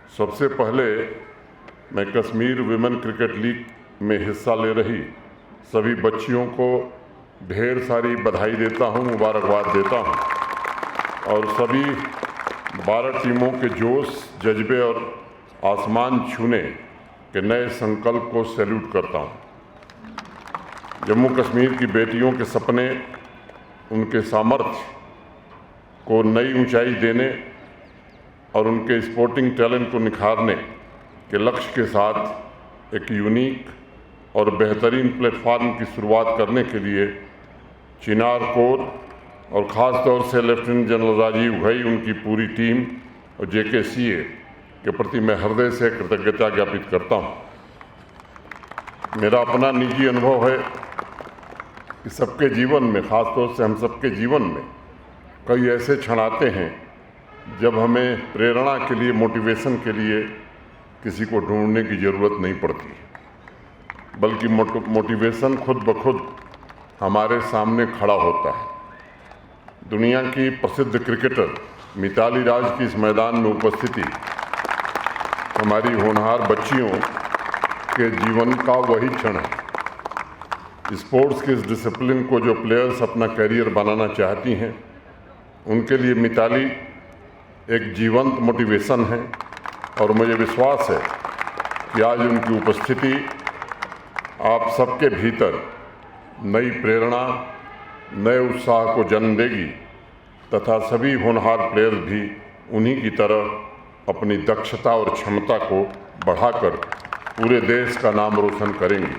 सबसे पहले मैं कश्मीर विमेन क्रिकेट लीग में हिस्सा ले रही सभी बच्चियों को ढेर सारी बधाई देता हूं, मुबारकबाद देता हूं और सभी 12 टीमों के जोश, जज्बे और आसमान छूने के नए संकल्प को सैल्यूट करता हूं। जम्मू कश्मीर की बेटियों के सपने, उनके सामर्थ्य को नई ऊंचाई देने और उनके स्पोर्टिंग टैलेंट को निखारने के लक्ष्य के साथ एक यूनिक और बेहतरीन प्लेटफार्म की शुरुआत करने के लिए चिनार कोर और ख़ास तौर से लेफ्टिनेंट जनरल राजीव घई, उनकी पूरी टीम और JKCA के प्रति मैं हृदय से कृतज्ञता ज्ञापित करता हूँ। मेरा अपना निजी अनुभव है कि सबके जीवन में, ख़ास तौर से हम सबके जीवन में कई ऐसे क्षण आते हैं जब हमें प्रेरणा के लिए, मोटिवेशन के लिए किसी को ढूंढने की ज़रूरत नहीं पड़ती, बल्कि मोटिवेशन खुद ब खुद हमारे सामने खड़ा होता है। दुनिया की प्रसिद्ध क्रिकेटर मिताली राज की इस मैदान में उपस्थिति हमारी होनहार बच्चियों के जीवन का वही क्षण है। स्पोर्ट्स के इस डिसिप्लिन को जो प्लेयर्स अपना करियर बनाना चाहती हैं, उनके लिए मिताली एक जीवंत मोटिवेशन है और मुझे विश्वास है कि आज उनकी उपस्थिति आप सबके भीतर नई प्रेरणा, नए उत्साह को जन्म देगी तथा सभी होनहार प्लेयर्स भी उन्हीं की तरह अपनी दक्षता और क्षमता को बढ़ाकर पूरे देश का नाम रोशन करेंगी।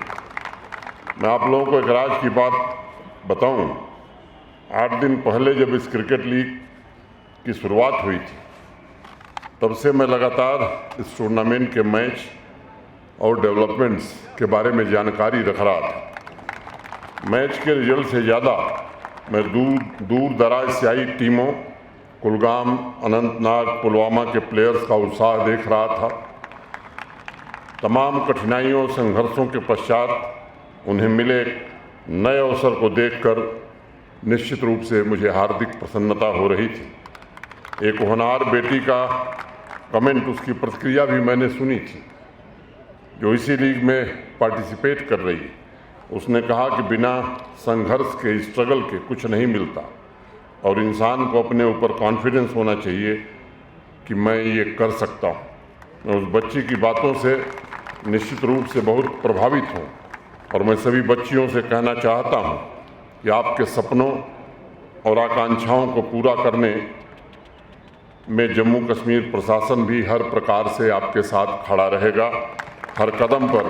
मैं आप लोगों को एक राज की बात बताऊं। 8 दिन पहले जब इस क्रिकेट लीग की शुरुआत हुई थी, तब से मैं लगातार इस टूर्नामेंट के मैच और डेवलपमेंट्स के बारे में जानकारी रख रहा था। मैच के रिजल्ट से ज़्यादा मैं दूर दराज से आई टीमों, कुलगाम, अनंतनाग, पुलवामा के प्लेयर्स का उत्साह देख रहा था। तमाम कठिनाइयों, संघर्षों के पश्चात उन्हें मिले नए अवसर को देखकर निश्चित रूप से मुझे हार्दिक प्रसन्नता हो रही थी। एक होनहार बेटी का कमेंट, उसकी प्रतिक्रिया भी मैंने सुनी थी, जो इसी लीग में पार्टिसिपेट कर रही है। उसने कहा कि बिना संघर्ष के, स्ट्रगल के कुछ नहीं मिलता और इंसान को अपने ऊपर कॉन्फिडेंस होना चाहिए कि मैं ये कर सकता हूँ। मैं उस बच्ची की बातों से निश्चित रूप से बहुत प्रभावित हूँ और मैं सभी बच्चियों से कहना चाहता हूँ कि आपके सपनों और आकांक्षाओं को पूरा करने में जम्मू कश्मीर प्रशासन भी हर प्रकार से आपके साथ खड़ा रहेगा। हर कदम पर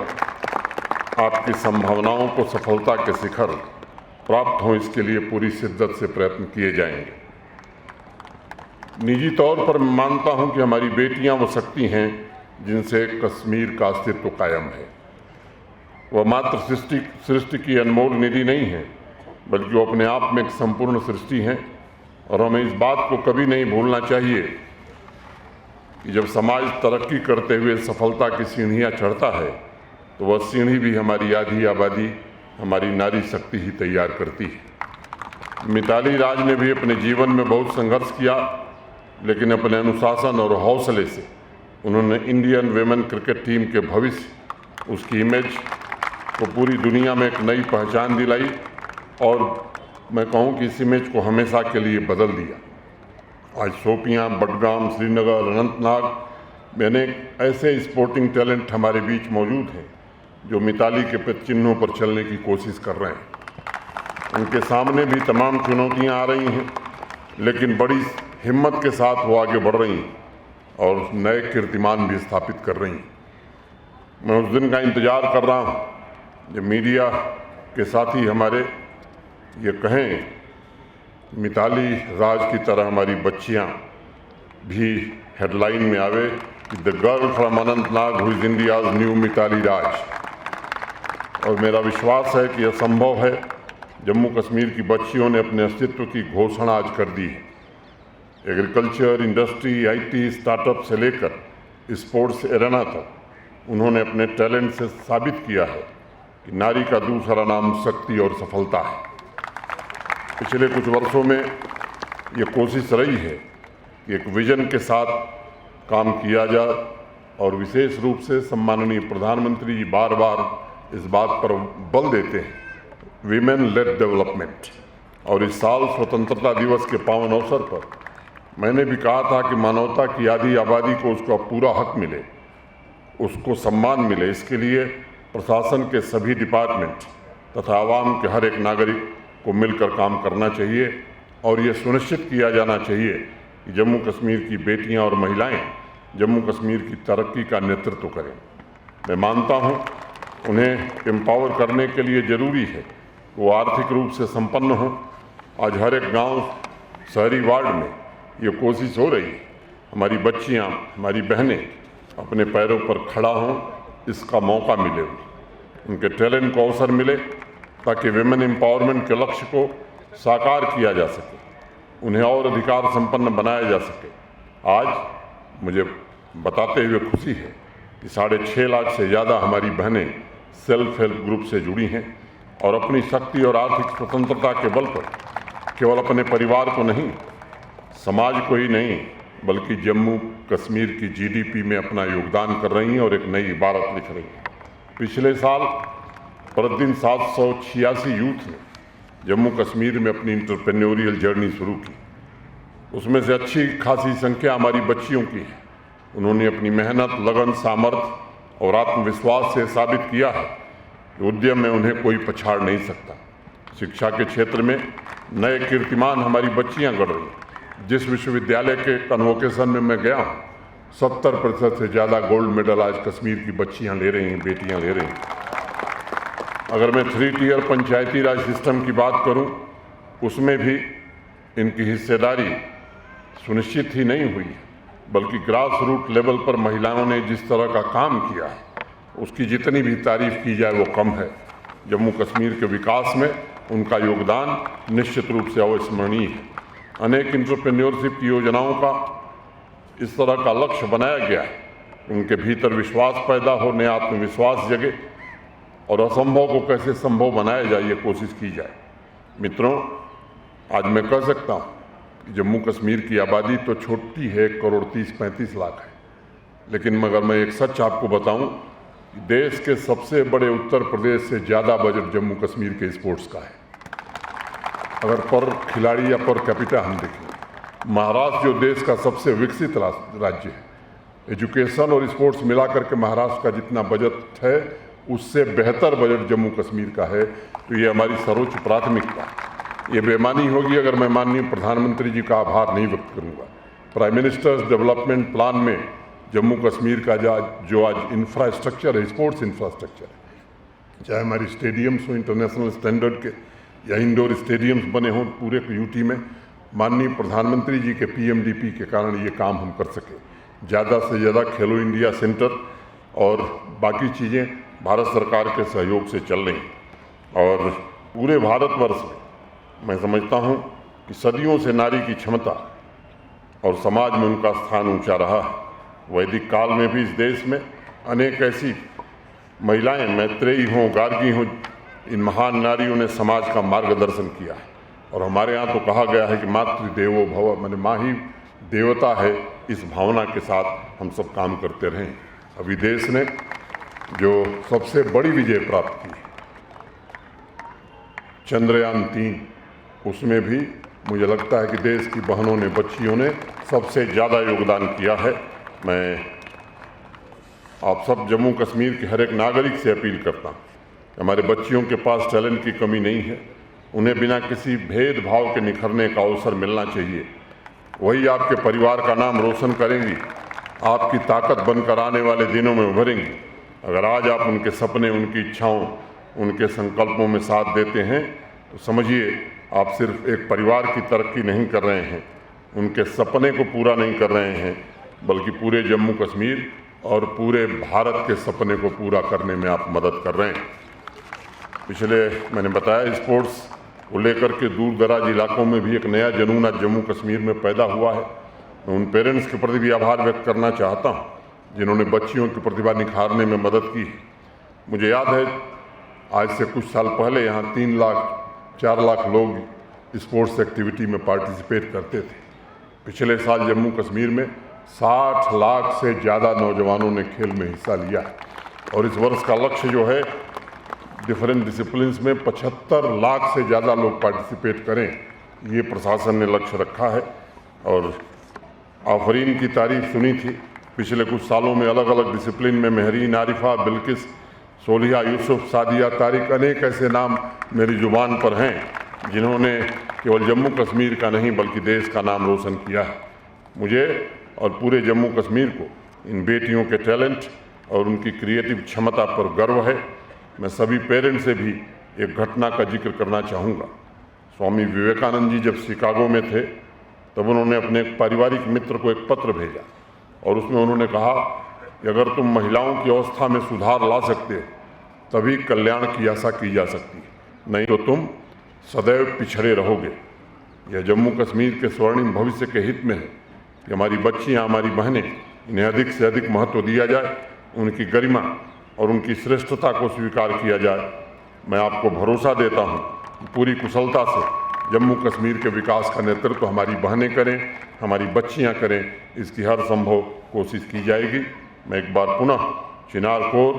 आपकी संभावनाओं को सफलता के शिखर प्राप्त हों, इसके लिए पूरी शिद्दत से प्रयत्न किए जाएंगे। निजी तौर पर मैं मानता हूं कि हमारी बेटियां वो शक्ति हैं जिनसे कश्मीर का अस्तित्व कायम है। वह मात्र सृष्टि की अनमोल निधि नहीं है, बल्कि वो अपने आप में एक संपूर्ण सृष्टि हैं और हमें इस बात को कभी नहीं भूलना चाहिए कि जब समाज तरक्की करते हुए सफलता की सीढ़ियां चढ़ता है, तो वह सीढ़ी भी हमारी आधी आबादी, हमारी नारी शक्ति ही तैयार करती है। मिताली राज ने भी अपने जीवन में बहुत संघर्ष किया, लेकिन अपने अनुशासन और हौसले से उन्होंने इंडियन विमेन क्रिकेट टीम के भविष्य, उसकी इमेज को पूरी दुनिया में एक नई पहचान दिलाई और मैं कहूँ कि इस इमेज को हमेशा के लिए बदल दिया। आज शोपियाँ, बडगाम, श्रीनगर, अनंतनाग में अनेक ऐसे स्पोर्टिंग टैलेंट हमारे बीच मौजूद हैं जो मिताली के पद चिन्हों पर चलने की कोशिश कर रहे हैं। उनके सामने भी तमाम चुनौतियां आ रही हैं, लेकिन बड़ी हिम्मत के साथ वो आगे बढ़ रही हैं और नए कीर्तिमान भी स्थापित कर रही हैं। मैं उस दिन का इंतज़ार कर रहा हूँ जब मीडिया के साथी हमारे ये कहें, मिताली राज की तरह हमारी बच्चियां भी हेडलाइन में आवे कि the girl from Anantnag who is India's new Mithali Raj. और मेरा विश्वास है कि यह संभव है। जम्मू कश्मीर की बच्चियों ने अपने अस्तित्व की घोषणा आज कर दी है। एग्रीकल्चर, इंडस्ट्री, IT, स्टार्टअप से लेकर स्पोर्ट्स एरेना तक उन्होंने अपने टैलेंट से साबित किया है कि नारी का दूसरा नाम शक्ति और सफलता है। पिछले कुछ वर्षों में ये कोशिश रही है कि एक विजन के साथ काम किया जाए और विशेष रूप से सम्माननीय प्रधानमंत्री जी बार बार इस बात पर बल देते हैं, वीमेन लेड डेवलपमेंट। और इस साल स्वतंत्रता दिवस के पावन अवसर पर मैंने भी कहा था कि मानवता की आधी आबादी को उसका पूरा हक मिले, उसको सम्मान मिले। इसके लिए प्रशासन के सभी डिपार्टमेंट तथा आवाम के हर एक नागरिक को मिलकर काम करना चाहिए और ये सुनिश्चित किया जाना चाहिए कि जम्मू कश्मीर की बेटियां और महिलाएं जम्मू कश्मीर की तरक्की का नेतृत्व करें। मैं मानता हूं उन्हें एम्पावर करने के लिए ज़रूरी है वो आर्थिक रूप से संपन्न हों। आज हर एक गांव, शहरी वार्ड में ये कोशिश हो रही है हमारी बच्चियां, हमारी बहनें अपने पैरों पर खड़ा हों, इसका मौका मिले, उनके टैलेंट को अवसर मिले ताकि विमेन एम्पावरमेंट के लक्ष्य को साकार किया जा सके, उन्हें और अधिकार संपन्न बनाया जा सके। आज मुझे बताते हुए खुशी है कि 6.5 लाख से ज़्यादा हमारी बहनें सेल्फ हेल्प ग्रुप से जुड़ी हैं और अपनी शक्ति और आर्थिक स्वतंत्रता के बल पर केवल अपने परिवार को नहीं, समाज को ही नहीं, बल्कि जम्मू कश्मीर की जीडीपी में अपना योगदान कर रही हैं और एक नई इबारत लिख रही हैं। पिछले साल प्रतिदिन 786 यूथ ने जम्मू कश्मीर में अपनी इंटरप्रेन्योरियल जर्नी शुरू की। उसमें से अच्छी खासी संख्या हमारी बच्चियों की है। उन्होंने अपनी मेहनत, लगन, सामर्थ्य और आत्मविश्वास से साबित किया है कि उद्यम में उन्हें कोई पछाड़ नहीं सकता। शिक्षा के क्षेत्र में नए कीर्तिमान हमारी बच्चियां गढ़ रही हैं। जिस विश्वविद्यालय के कन्वोकेशन में मैं गया हूँ, 70% से ज़्यादा गोल्ड मेडल आज कश्मीर की बच्चियां ले रही हैं, बेटियां ले रही हैं। अगर मैं 3 टियर पंचायती राज सिस्टम की बात करूं, उसमें भी इनकी हिस्सेदारी सुनिश्चित ही नहीं हुई है, बल्कि ग्रास रूट लेवल पर महिलाओं ने जिस तरह का काम किया है उसकी जितनी भी तारीफ की जाए वो कम है। जम्मू कश्मीर के विकास में उनका योगदान निश्चित रूप से अविस्मरणीय है। अनेक इंटरप्रेन्योरशिप की योजनाओं का इस तरह का लक्ष्य बनाया गया है, उनके भीतर विश्वास पैदा हो, नया आत्मविश्वास जगे और असंभव को कैसे संभव बनाया जाए ये कोशिश की जाए। मित्रों, आज मैं कह सकता हूँ कि जम्मू कश्मीर की आबादी तो छोटी है, 1,30-35 लाख है, लेकिन मगर मैं एक सच आपको बताऊं, देश के सबसे बड़े उत्तर प्रदेश से ज़्यादा बजट जम्मू कश्मीर के स्पोर्ट्स का है। अगर पर खिलाड़ी या पर कैपिटा हम देखें, महाराष्ट्र जो देश का सबसे विकसित राज्य है, एजुकेशन और स्पोर्ट्स मिलाकर के महाराष्ट्र का जितना बजट है उससे बेहतर बजट जम्मू कश्मीर का है। तो ये हमारी सर्वोच्च प्राथमिकता है। ये बेईमानी होगी अगर मैं माननीय प्रधानमंत्री जी का आभार नहीं व्यक्त करूंगा। प्राइम मिनिस्टर्स डेवलपमेंट प्लान में जम्मू कश्मीर का जो आज इंफ्रास्ट्रक्चर है, स्पोर्ट्स इंफ्रास्ट्रक्चर है, चाहे हमारी स्टेडियम्स हो इंटरनेशनल स्टैंडर्ड के या इंडोर स्टेडियम्स बने हों पूरे यूटी में, माननीय प्रधानमंत्री जी के पीएमडीपी के कारण ये काम हम कर सके। ज़्यादा से ज़्यादा खेलो इंडिया सेंटर और बाकी चीज़ें भारत सरकार के सहयोग से चल रही और पूरे भारतवर्ष में मैं समझता हूँ कि सदियों से नारी की क्षमता और समाज में उनका स्थान ऊंचा रहा है। वैदिक काल में भी इस देश में अनेक ऐसी महिलाएं, मैत्रेयी हों, गार्गी हों, इन महान नारियों ने समाज का मार्गदर्शन किया है। और हमारे यहाँ तो कहा गया है कि मातृदेवो भव, माने माँ ही देवता है। इस भावना के साथ हम सब काम करते रहें। अभी देश ने जो सबसे बड़ी विजय प्राप्त की चंद्रयान 3, उसमें भी मुझे लगता है कि देश की बहनों ने, बच्चियों ने सबसे ज़्यादा योगदान किया है। मैं आप सब जम्मू कश्मीर के हर एक नागरिक से अपील करता हूँ, हमारे बच्चियों के पास टैलेंट की कमी नहीं है, उन्हें बिना किसी भेदभाव के निखरने का अवसर मिलना चाहिए। वही आपके परिवार का नाम रोशन करेंगी, आपकी ताकत बनकर आने वाले दिनों में उभरेंगी। अगर आज आप उनके सपने, उनकी इच्छाओं, उनके संकल्पों में साथ देते हैं तो समझिए आप सिर्फ एक परिवार की तरक्की नहीं कर रहे हैं, उनके सपने को पूरा नहीं कर रहे हैं, बल्कि पूरे जम्मू कश्मीर और पूरे भारत के सपने को पूरा करने में आप मदद कर रहे हैं। पिछले मैंने बताया स्पोर्ट्स को लेकर के दूर दराज इलाकों में भी एक नया जुनून आज जम्मू कश्मीर में पैदा हुआ है। मैं उन पेरेंट्स के प्रति भी आभार व्यक्त करना चाहता हूँ जिन्होंने बच्चियों की प्रतिभा निखारने में मदद की है। मुझे याद है आज से कुछ साल पहले यहाँ 3 लाख 4 लाख लोग स्पोर्ट्स एक्टिविटी में पार्टिसिपेट करते थे। पिछले साल जम्मू कश्मीर में 60 लाख से ज़्यादा नौजवानों ने खेल में हिस्सा लिया है। और इस वर्ष का लक्ष्य जो है, डिफरेंट डिसिप्लिन्स में 75 लाख से ज़्यादा लोग पार्टिसिपेट करें, ये प्रशासन ने लक्ष्य रखा है। और आफरीन की तारीफ सुनी थी, पिछले कुछ सालों में अलग अलग डिसिप्लिन में महरीन, आरिफा, बिल्किस, सोलिहा, यूसुफ, सादिया, तारिक, अनेक ऐसे नाम मेरी ज़ुबान पर हैं जिन्होंने केवल जम्मू कश्मीर का नहीं बल्कि देश का नाम रोशन किया है। मुझे और पूरे जम्मू कश्मीर को इन बेटियों के टैलेंट और उनकी क्रिएटिव क्षमता पर गर्व है। मैं सभी पेरेंट्स से भी एक घटना का जिक्र करना चाहूँगा। स्वामी विवेकानंद जी जब शिकागो में थे तब उन्होंने अपने एक पारिवारिक मित्र को एक पत्र भेजा और उसमें उन्होंने कहा कि अगर तुम महिलाओं की अवस्था में सुधार ला सकते हो तभी कल्याण की आशा की जा सकती है, नहीं तो तुम सदैव पिछड़े रहोगे। यह जम्मू कश्मीर के स्वर्णिम भविष्य के हित में है कि हमारी बच्चियां, हमारी बहनें, इन्हें अधिक से अधिक महत्व दिया जाए, उनकी गरिमा और उनकी श्रेष्ठता को स्वीकार किया जाए। मैं आपको भरोसा देता हूं कि पूरी कुशलता से जम्मू कश्मीर के विकास का नेतृत्व हमारी बहनें करें, हमारी बच्चियां करें, इसकी हर संभव कोशिश की जाएगी। मैं एक बार पुनः चिनार कौर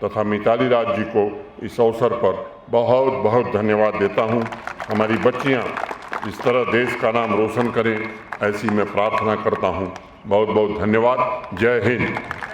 तथा मिताली राज जी को इस अवसर पर बहुत बहुत धन्यवाद देता हूं। हमारी बच्चियां इस तरह देश का नाम रोशन करें, ऐसी मैं प्रार्थना करता हूं। बहुत बहुत धन्यवाद। जय हिंद।